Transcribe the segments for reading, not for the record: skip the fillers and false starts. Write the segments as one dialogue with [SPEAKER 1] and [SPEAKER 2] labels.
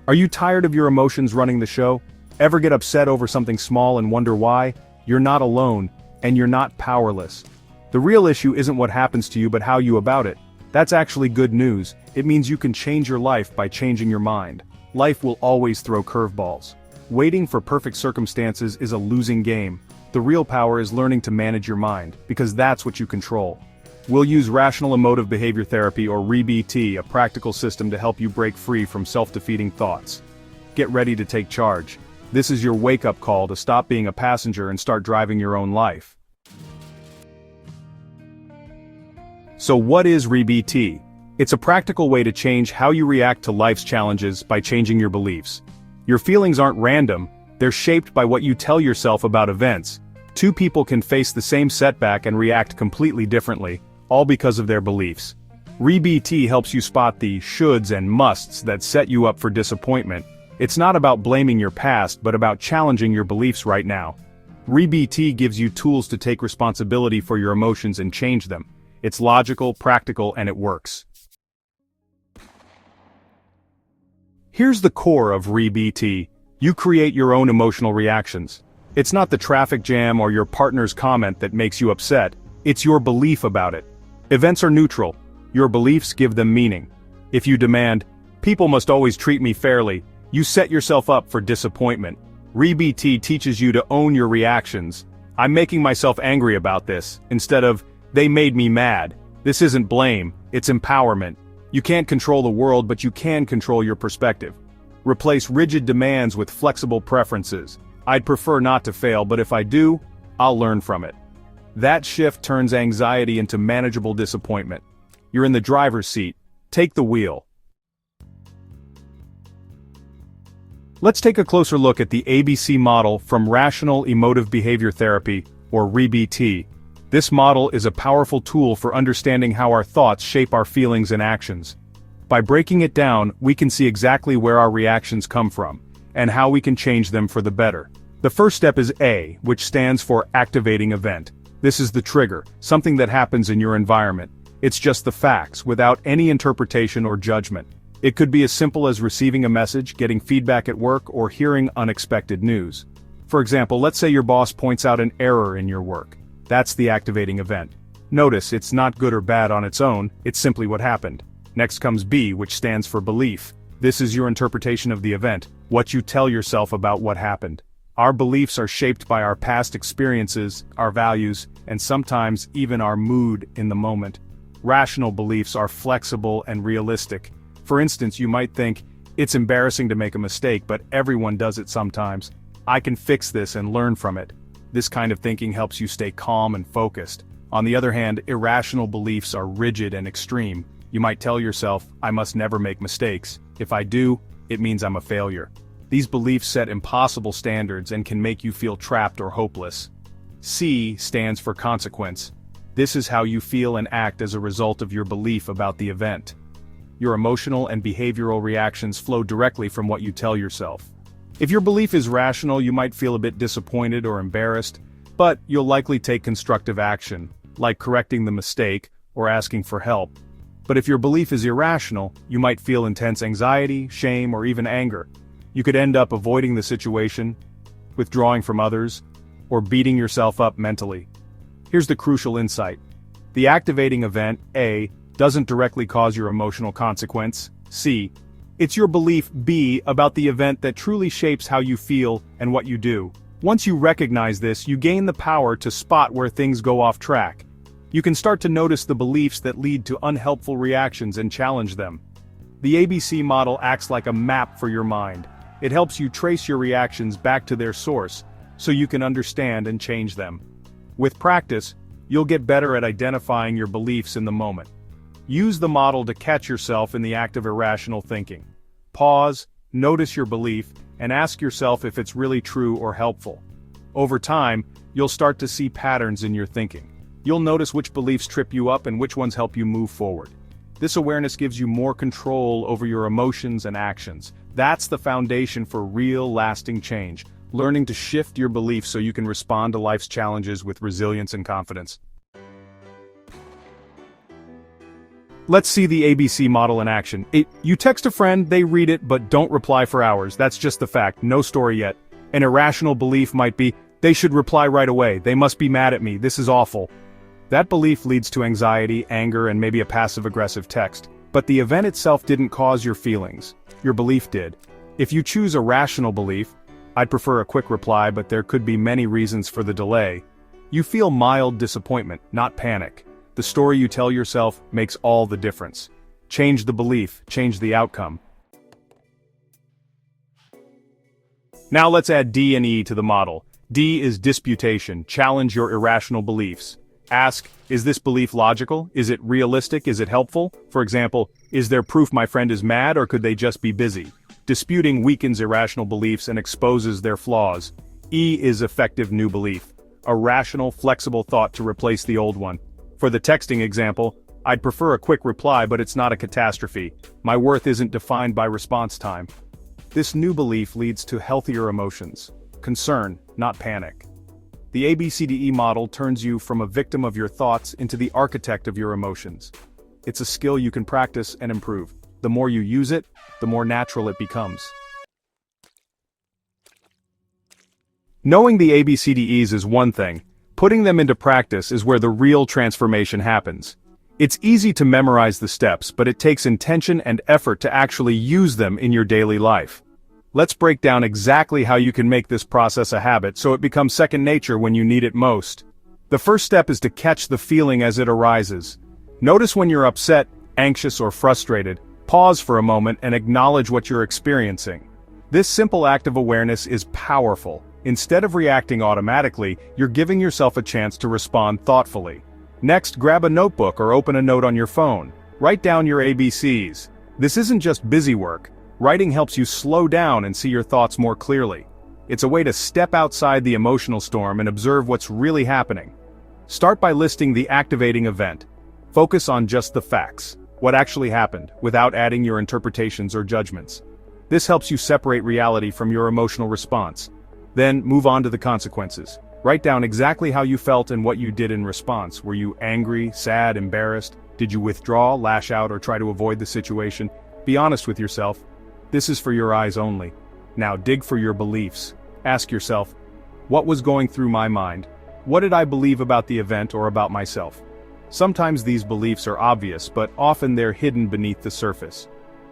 [SPEAKER 1] Are you tired of your emotions running the show? Ever get upset over something small and wonder why? You're not alone, and you're not powerless. The real issue isn't what happens to you but how you about it. That's actually good news. It means you can change your life by changing your mind. Life will always throw curveballs. Waiting for perfect circumstances is a losing game. The real power is learning to manage your mind, because that's what you control. We'll use rational emotive behavior therapy, or REBT, a practical system to help you break free from self-defeating thoughts. Get ready to take charge. This is your wake-up call to stop being a passenger and start driving your own life. So what is REBT? It's a practical way to change how you react to life's challenges by changing your beliefs. Your feelings aren't random, they're shaped by what you tell yourself about events. Two people can face the same setback and react completely differently, all because of their beliefs. REBT helps you spot the shoulds and musts that set you up for disappointment. It's not about blaming your past but about challenging your beliefs right now. REBT gives you tools to take responsibility for your emotions and change them. It's logical, practical, and it works. Here's the core of REBT. You create your own emotional reactions. It's not the traffic jam or your partner's comment that makes you upset, it's your belief about it. Events are neutral. Your beliefs give them meaning. If you demand, "People must always treat me fairly," you set yourself up for disappointment. REBT teaches you to own your reactions. "I'm making myself angry about this," instead of, "They made me mad." This isn't blame, it's empowerment. You can't control the world, but you can control your perspective. Replace rigid demands with flexible preferences. "I'd prefer not to fail, but if I do, I'll learn from it." That shift turns anxiety into manageable disappointment. You're in the driver's seat. Take the wheel. Let's take a closer look at the ABC model from Rational Emotive Behavior Therapy, or REBT. This model is a powerful tool for understanding how our thoughts shape our feelings and actions. By breaking it down, we can see exactly where our reactions come from, and how we can change them for the better. The first step is A, which stands for activating event. This is the trigger, something that happens in your environment. It's just the facts, without any interpretation or judgment. It could be as simple as receiving a message, getting feedback at work, or hearing unexpected news. For example, let's say your boss points out an error in your work. That's the activating event. Notice, it's not good or bad on its own, it's simply what happened. Next comes B, which stands for belief. This is your interpretation of the event, what you tell yourself about what happened. Our beliefs are shaped by our past experiences, our values, and sometimes even our mood in the moment. Rational beliefs are flexible and realistic. For instance, you might think, "It's embarrassing to make a mistake, but everyone does it sometimes. I can fix this and learn from it." This kind of thinking helps you stay calm and focused. On the other hand, irrational beliefs are rigid and extreme. You might tell yourself, "I must never make mistakes. If I do, it means I'm a failure." These beliefs set impossible standards and can make you feel trapped or hopeless. C stands for consequence. This is how you feel and act as a result of your belief about the event. Your emotional and behavioral reactions flow directly from what you tell yourself. If your belief is rational, you might feel a bit disappointed or embarrassed, but you'll likely take constructive action, like correcting the mistake or asking for help. But if your belief is irrational, you might feel intense anxiety, shame, or even anger. You could end up avoiding the situation, withdrawing from others, or beating yourself up mentally. Here's the crucial insight. The activating event, A, doesn't directly cause your emotional consequence, C. It's your belief, B, about the event that truly shapes how you feel and what you do. Once you recognize this, you gain the power to spot where things go off track. You can start to notice the beliefs that lead to unhelpful reactions and challenge them. The ABC model acts like a map for your mind. It helps you trace your reactions back to their source, so you can understand and change them. With practice, you'll get better at identifying your beliefs in the moment. Use the model to catch yourself in the act of irrational thinking. Pause, notice your belief, and ask yourself if it's really true or helpful. Over time, you'll start to see patterns in your thinking. You'll notice which beliefs trip you up and which ones help you move forward. This awareness gives you more control over your emotions and actions. That's the foundation for real, lasting change. Learning to shift your beliefs so you can respond to life's challenges with resilience and confidence. Let's see the ABC model in action. You text a friend, they read it but don't reply for hours. That's just the fact, no story yet. An irrational belief might be, they should reply right away, they must be mad at me, this is awful. That belief leads to anxiety, anger, and maybe a passive-aggressive text. But the event itself didn't cause your feelings. Your belief did. If you choose a rational belief, I'd prefer a quick reply but there could be many reasons for the delay. You feel mild disappointment, not panic. The story you tell yourself makes all the difference. Change the belief, change the outcome. Now let's add D and E to the model. D is disputation, challenge your irrational beliefs. Ask, is this belief logical? Is it realistic? Is it helpful? For example, is there proof my friend is mad or could they just be busy? Disputing weakens irrational beliefs and exposes their flaws. E is effective new belief. A rational, flexible thought to replace the old one. For the texting example, I'd prefer a quick reply but it's not a catastrophe. My worth isn't defined by response time. This new belief leads to healthier emotions. Concern, not panic. The ABCDE model turns you from a victim of your thoughts into the architect of your emotions. It's a skill you can practice and improve. The more you use it, the more natural it becomes. Knowing the ABCDEs is one thing, putting them into practice is where the real transformation happens. It's easy to memorize the steps, but it takes intention and effort to actually use them in your daily life. Let's break down exactly how you can make this process a habit so it becomes second nature when you need it most. The first step is to catch the feeling as it arises. Notice when you're upset, anxious, or frustrated. Pause for a moment and acknowledge what you're experiencing. This simple act of awareness is powerful. Instead of reacting automatically, you're giving yourself a chance to respond thoughtfully. Next, grab a notebook or open a note on your phone. Write down your ABCs. This isn't just busy work. Writing helps you slow down and see your thoughts more clearly. It's a way to step outside the emotional storm and observe what's really happening. Start by listing the activating event. Focus on just the facts, what actually happened, without adding your interpretations or judgments. This helps you separate reality from your emotional response. Then, move on to the consequences. Write down exactly how you felt and what you did in response. Were you angry, sad, embarrassed? Did you withdraw, lash out, or try to avoid the situation? Be honest with yourself. This is for your eyes only. Now dig for your beliefs. Ask yourself, what was going through my mind? What did I believe about the event or about myself? Sometimes these beliefs are obvious, but often they're hidden beneath the surface.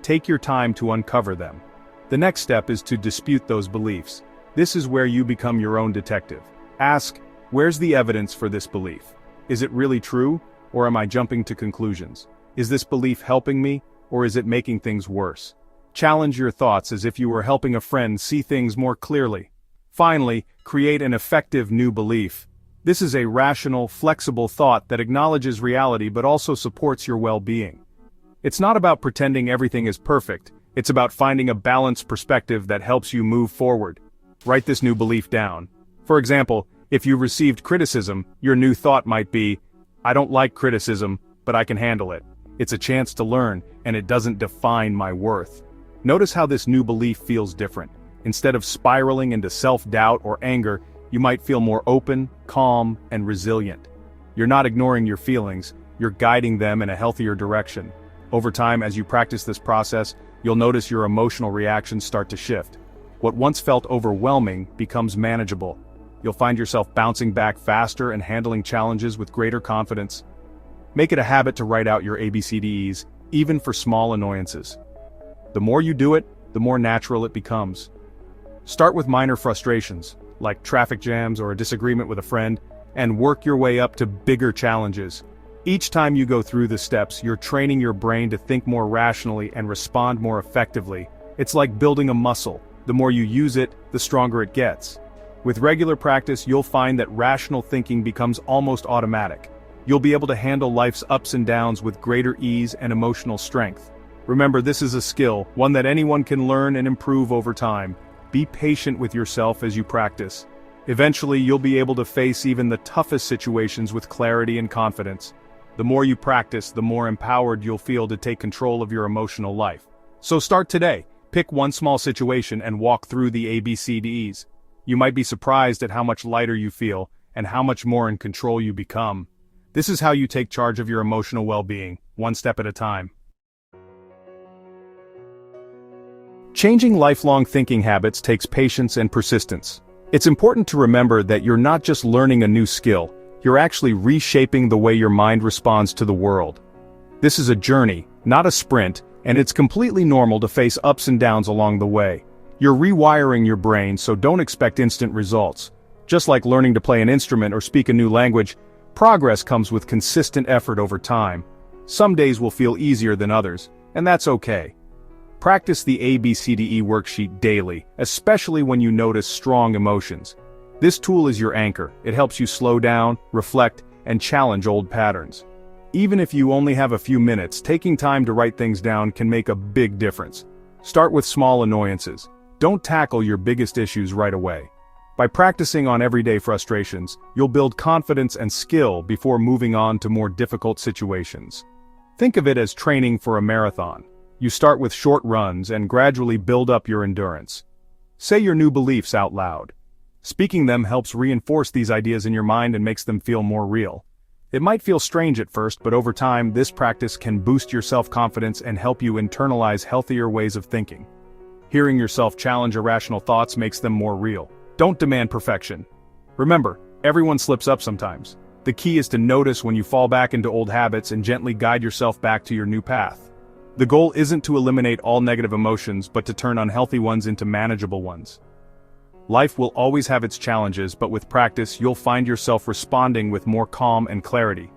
[SPEAKER 1] Take your time to uncover them. The next step is to dispute those beliefs. This is where you become your own detective. Ask, where's the evidence for this belief? Is it really true, or am I jumping to conclusions? Is this belief helping me, or is it making things worse? Challenge your thoughts as if you were helping a friend see things more clearly. Finally, create an effective new belief. This is a rational, flexible thought that acknowledges reality but also supports your well-being. It's not about pretending everything is perfect, it's about finding a balanced perspective that helps you move forward. Write this new belief down. For example, if you received criticism, your new thought might be, I don't like criticism, but I can handle it. It's a chance to learn, and it doesn't define my worth. Notice how this new belief feels different. Instead of spiraling into self-doubt or anger, you might feel more open, calm, and resilient. You're not ignoring your feelings, you're guiding them in a healthier direction. Over time, as you practice this process, you'll notice your emotional reactions start to shift. What once felt overwhelming becomes manageable. You'll find yourself bouncing back faster and handling challenges with greater confidence. Make it a habit to write out your ABCDEs, even for small annoyances. The more you do it, the more natural it becomes. Start with minor frustrations, like traffic jams or a disagreement with a friend, and work your way up to bigger challenges. Each time you go through the steps, you're training your brain to think more rationally and respond more effectively. It's like building a muscle. The more you use it, the stronger it gets. With regular practice, you'll find that rational thinking becomes almost automatic. You'll be able to handle life's ups and downs with greater ease and emotional strength. Remember, this is a skill, one that anyone can learn and improve over time. Be patient with yourself as you practice. Eventually, you'll be able to face even the toughest situations with clarity and confidence. The more you practice, the more empowered you'll feel to take control of your emotional life. So start today. Pick one small situation and walk through the ABCDEs. You might be surprised at how much lighter you feel and how much more in control you become. This is how you take charge of your emotional well-being. one step at a time. Changing lifelong thinking habits takes patience and persistence. It's important to remember that you're not just learning a new skill, you're actually reshaping the way your mind responds to the world. This is a journey, not a sprint, and it's completely normal to face ups and downs along the way. You're rewiring your brain, so don't expect instant results. Just like learning to play an instrument or speak a new language, progress comes with consistent effort over time. Some days will feel easier than others, and that's okay. Practice the ABCDE worksheet daily, especially when you notice strong emotions. This tool is your anchor. It helps you slow down, reflect, and challenge old patterns. Even if you only have a few minutes, taking time to write things down can make a big difference. Start with small annoyances. Don't tackle your biggest issues right away. By practicing on everyday frustrations, you'll build confidence and skill before moving on to more difficult situations. Think of it as training for a marathon. You start with short runs and gradually build up your endurance. Say your new beliefs out loud. Speaking them helps reinforce these ideas in your mind and makes them feel more real. It might feel strange at first, but over time, this practice can boost your self-confidence and help you internalize healthier ways of thinking. Hearing yourself challenge irrational thoughts makes them more real. Don't demand perfection. Remember, everyone slips up sometimes. The key is to notice when you fall back into old habits and gently guide yourself back to your new path. The goal isn't to eliminate all negative emotions, but to turn unhealthy ones into manageable ones. Life will always have its challenges, but with practice, you'll find yourself responding with more calm and clarity.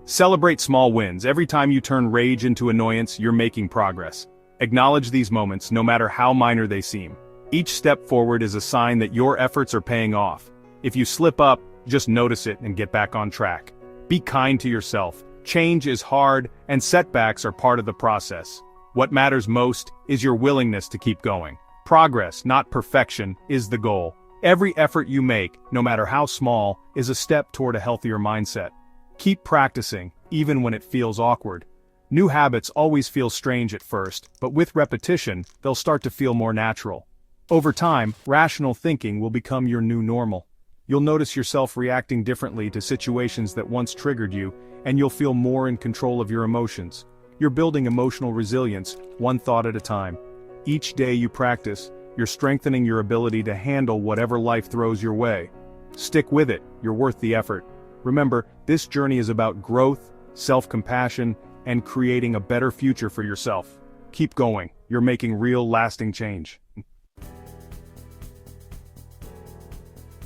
[SPEAKER 1] Celebrate small wins. Every time you turn rage into annoyance, you're making progress. Acknowledge these moments, no matter how minor they seem. Each step forward is a sign that your efforts are paying off. If you slip up, just notice it and get back on track. Be kind to yourself. Change is hard, and setbacks are part of the process. What matters most is your willingness to keep going. Progress, not perfection, is the goal. Every effort you make, no matter how small, is a step toward a healthier mindset. Keep practicing, even when it feels awkward. New habits always feel strange at first, but with repetition, they'll start to feel more natural. Over time, rational thinking will become your new normal. You'll notice yourself reacting differently to situations that once triggered you, and you'll feel more in control of your emotions. You're building emotional resilience, one thought at a time. Each day you practice, you're strengthening your ability to handle whatever life throws your way. Stick with it, you're worth the effort. Remember, this journey is about growth, self-compassion, and creating a better future for yourself. Keep going, you're making real, lasting change.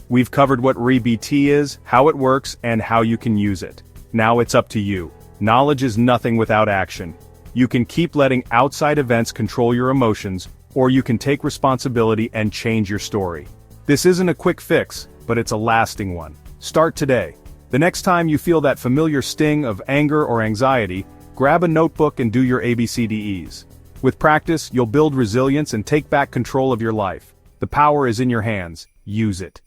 [SPEAKER 1] We've covered what REBT is, how it works, and how you can use it. Now it's up to you. Knowledge is nothing without action. You can keep letting outside events control your emotions, or you can take responsibility and change your story. This isn't a quick fix, but it's a lasting one. Start today. The next time you feel that familiar sting of anger or anxiety, grab a notebook and do your ABCDEs. With practice, you'll build resilience and take back control of your life. The power is in your hands. Use it.